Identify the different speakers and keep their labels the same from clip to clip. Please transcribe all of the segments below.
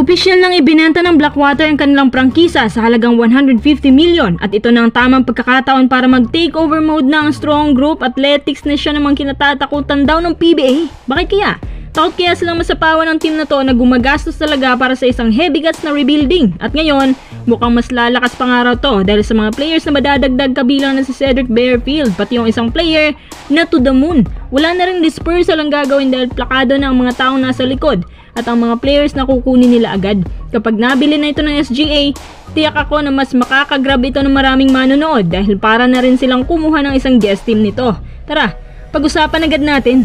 Speaker 1: Opisyal nang ibinenta ng Blackwater ang kanilang prangkisa sa halagang 150 million at ito na ang tamang pagkakataon para mag-takeover mode ng Strong Group Athletics na siya namang kinatatakutan daw ng PBA. Bakit kaya? Takot kaya silang masapawan ng team na to na gumagastos talaga para sa isang heavy guts na rebuilding at ngayon mukhang mas lalakas pa nga raw to dahil sa mga players na madadagdag kabilang na si Cedric Barefield pati yung isang player na to the moon. Wala na rin dispersal ang gagawin dahil plakado na ang mga taong nasa likod at ang mga players na kukunin nila agad. Kapag nabili na ito ng SGA, tiyak ako na mas makakagrab ito ng maraming manonood dahil para na rin silang kumuha ng isang guest team nito. Tara, pag-usapan agad natin.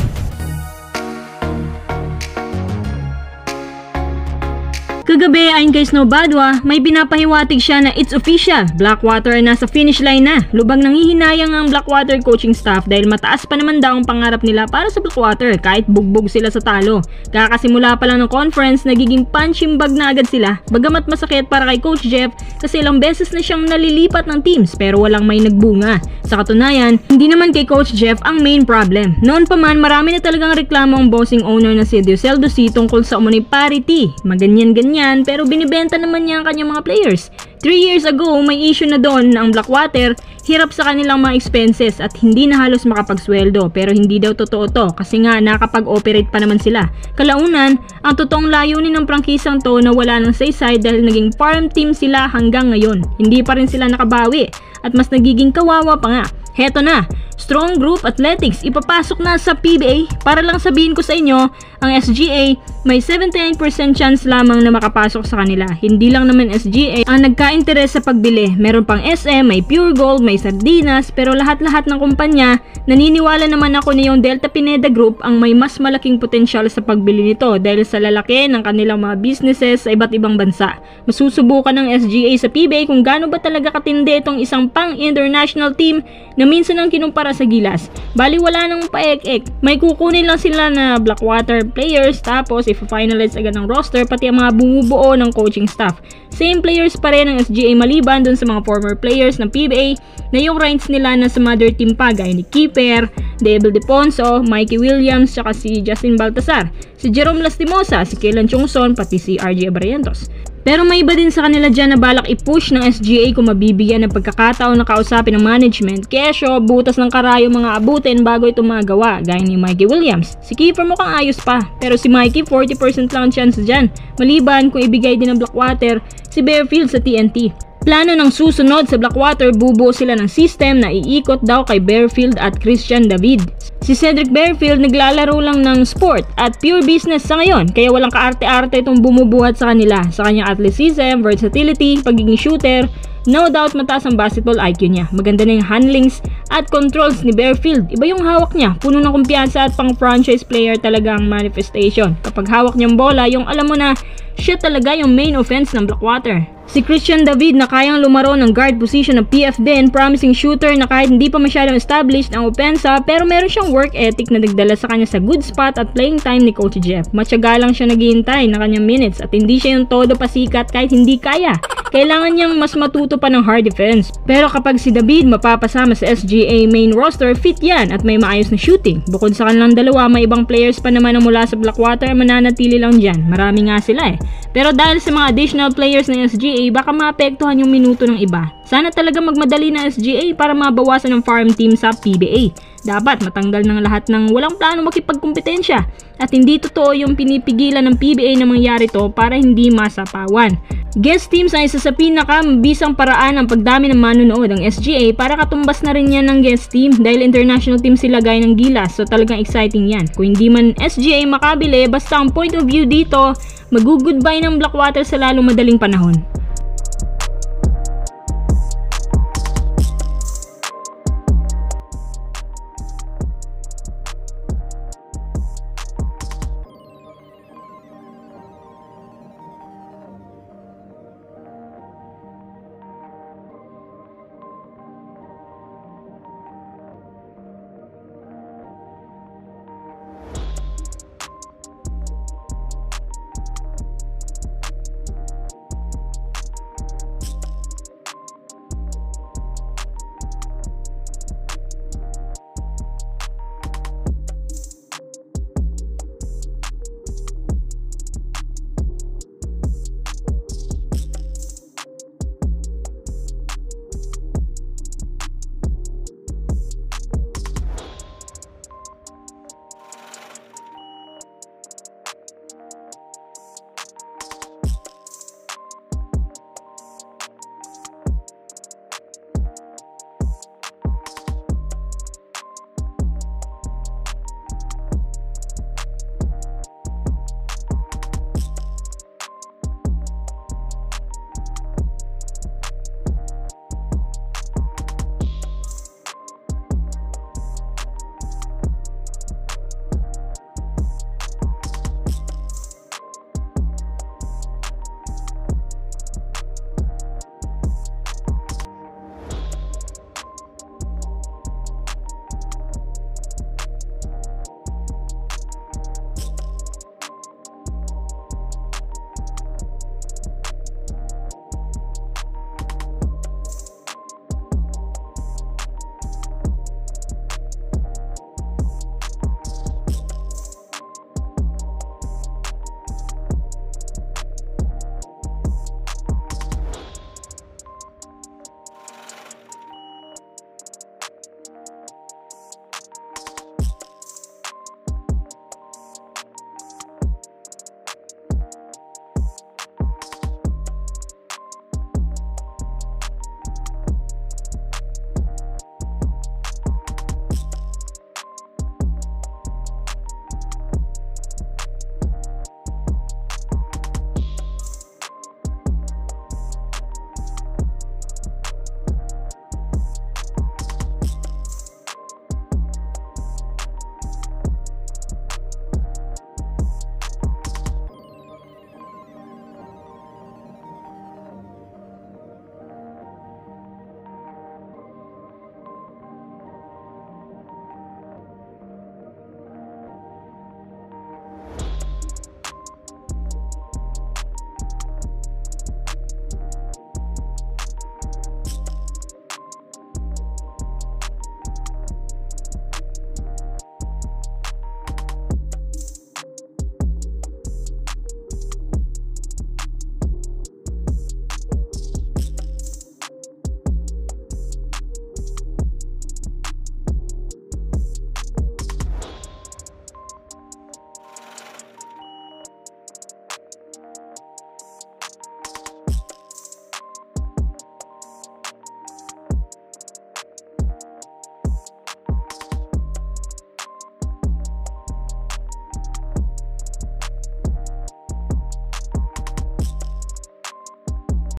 Speaker 1: Kagabi ayon kay Snow Badwa, may pinapahiwatig siya na it's official, Blackwater ay nasa finish line na. Lubag nanghihinayang ang Blackwater coaching staff dahil mataas pa naman daw ang pangarap nila para sa Blackwater kahit bugbog sila sa talo. Kakasimula pa lang ng conference, nagiging punching bag na agad sila. Bagamat masakit para kay Coach Jeff kasi ilang beses na siyang nalilipat ng teams pero walang may nagbunga. Sa katunayan, hindi naman kay Coach Jeff ang main problem. Noon pa man, marami na talagang reklamo ang bossing owner na si Dioseldo C tungkol sa umunay parity. Maganyan-ganyan pero binibenta naman niya ang kanyang mga players. 3 years ago, may issue na doon na ang Blackwater hirap sa kanilang mga expenses at hindi na halos makapagsweldo pero hindi daw totoo to kasi nga nakapag-operate pa naman sila. Kalaunan, ang totoong layunin ng prangkisang to na wala ng saysay dahil naging farm team sila hanggang ngayon. Hindi pa rin sila nakabawi at mas nagiging kawawa pa nga. Heto na, Strong Group Athletics ipapasok na sa PBA. Para lang sabihin ko sa inyo, ang SGA may 79% chance lamang na makapasok sa kanila. Hindi lang naman SGA ang nagka-interes sa pagbili. Meron pang SM, may Pure Gold, may Sardinas, pero lahat-lahat ng kumpanya, naniniwala naman ako na yung Delta Pineda Group ang may mas malaking potensyal sa pagbili nito dahil sa lalaki ng kanilang mga businesses sa iba't ibang bansa. Masusubukan ng SGA sa PBA kung gaano ba talaga katindi itong isang pang-international team na minsan ang kinumpara sa Gilas. Bali wala nang paek-ek. May kukunin lang sila na Blackwater players tapos i-finalize agad ng roster pati ang mga bumubuo ng coaching staff. Same players pa rin ng SGA maliban dun sa mga former players ng PBA na yung ranks nila na sa mother team pa gaya ni Keeper, Dable Deponso, Mikey Williams, tsaka si Justin Baltasar, si Jerome Lastimosa, si Kailan Chongson, pati si RJ Abarrientos. Pero may iba din sa kanila dyan na balak i-push ng SGA kung mabibigyan ng pagkakataon na kausapin ng management. Kesyo, butas ng karayo mga abutin bago ito magawa, gaya ni Mikey Williams. Si Kiefer mukhang ayos pa, pero si Mikey 40% lang ang chance dyan. Maliban kung ibigay din ng Blackwater si Barefield sa TNT. Plano ng susunod sa Blackwater, bubuo sila ng system na iikot daw kay Barefield at Christian David. Si Cedric Barefield naglalaro lang ng sport at pure business sa ngayon kaya walang kaarte-arte itong bumubuhat sa kanila. Sa kanyang athleticism, versatility, pagiging shooter, no doubt mataas ang basketball IQ niya. Maganda na yung handlings at controls ni Barefield. Iba yung hawak niya, puno ng kumpiyansa at pang franchise player talaga ang manifestation. Kapag hawak niyang bola, yung alam mo na siya talaga yung main offense ng Blackwater. Si Christian David na kayang lumaro ng guard position ng PF din, promising shooter na kahit hindi pa masyadong established ang opensa pero meron siyang work ethic na nagdala sa kanya sa good spot at playing time ni Coach Jeff. Matyaga lang siya naghihintay na kanyang minutes at hindi siya yung todo pasikat kahit hindi kaya. Kailangan niyang mas matuto pa ng hard defense. Pero kapag si David mapapasama sa SGA main roster, fit yan at may maayos na shooting. Bukod sa kanilang dalawa, may ibang players pa naman na mula sa Blackwater mananatili lang dyan. Marami nga sila eh. Pero dahil sa mga additional players ng SGA, baka maapektuhan yung minuto ng iba. Sana talaga magmadali na SGA para mabawasan ng farm team sa PBA. Dapat matanggal ng lahat ng walang plano makipagkompetensya at hindi totoo yung pinipigilan ng PBA na mangyari to para hindi masapawan. Guest teams ay isa sa pinakamabisang paraan ng pagdami ng manonood ng SGA para katumbas na rin yan ng guest team dahil international team sila gaya ng Gilas so talagang exciting yan. Kung hindi man SGA makabili, basta ang point of view dito, mag-goodbye ng Blackwater sa lalong madaling panahon.